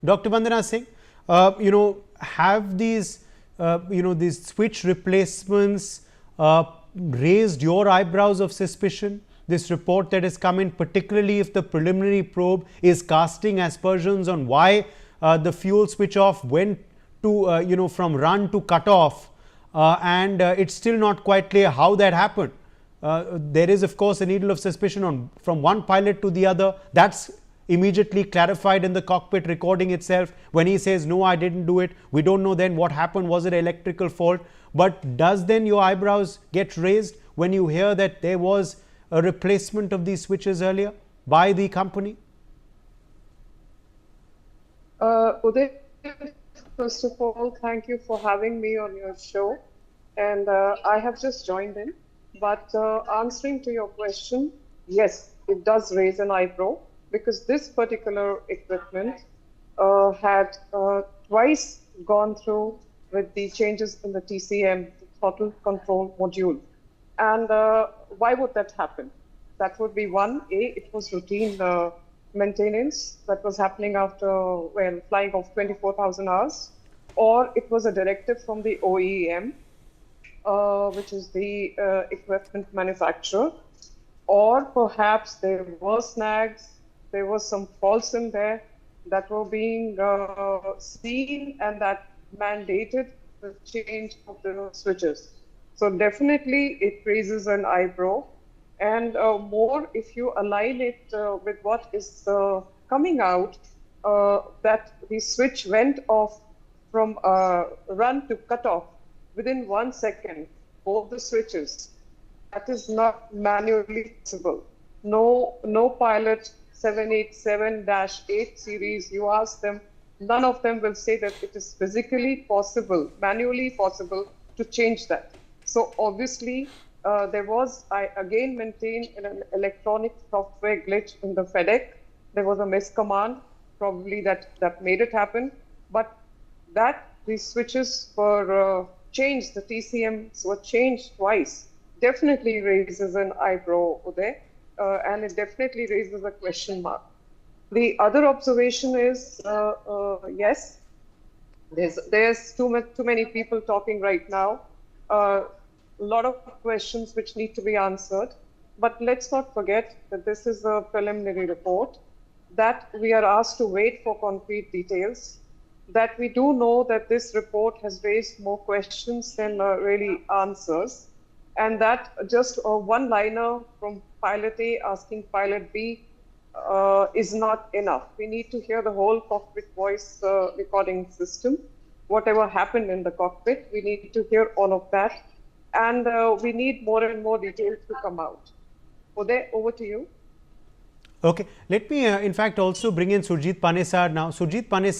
Dr. Vandana Singh, have these, these switch replacements raised your eyebrows of suspicion? This report that has come in, particularly if the preliminary probe is casting aspersions on why the fuel switch off went to, from run to cutoff, and it's still not quite clear how that happened. There is, of course, a needle of suspicion from one pilot to the other. That's immediately clarified in the cockpit recording itself when he says, no, I didn't do it. We don't know then what happened. Was it an electrical fault? But does then your eyebrows get raised when you hear that there was a replacement of these switches earlier by the company? Uday, first of all, thank you for having me on your show. And I have just joined in. But answering to your question, yes, it does raise an eyebrow, because this particular equipment had twice gone through with the changes in the TCM, the throttle control module. And why would that happen? That would be one, it was routine maintenance that was happening after flying of 24,000 hours, or it was a directive from the OEM, which is the equipment manufacturer, or perhaps there were snags, there was some faults in there that were being seen and that mandated the change of the switches. So definitely it raises an eyebrow, and more if you align it with what is coming out, that the switch went off from run to cutoff within 1 second, both the switches. That is not manually possible. No pilot 787-8 series, you ask them, none of them will say that it is physically possible, manually possible to change that. So obviously, there was, I again maintain, an electronic software glitch in the FedEx. There was a miscommand, probably that made it happen. But that these switches were changed, the TCMs were changed twice, definitely raises an eyebrow there. And it definitely raises a question mark. The other observation is, yes, there's too many people talking right now. A lot of questions which need to be answered. But let's not forget that this is a preliminary report, that we are asked to wait for concrete details, that we do know that this report has raised more questions than really answers, and that just a one-liner from pilot A asking pilot B is not enough. We need to hear the whole cockpit voice recording system, whatever happened in the cockpit. We need to hear all of that, and we need more and more details to come out. Uday, over to you. Okay, let me in fact also bring in Surjit Panesar now. Surjit Panesar,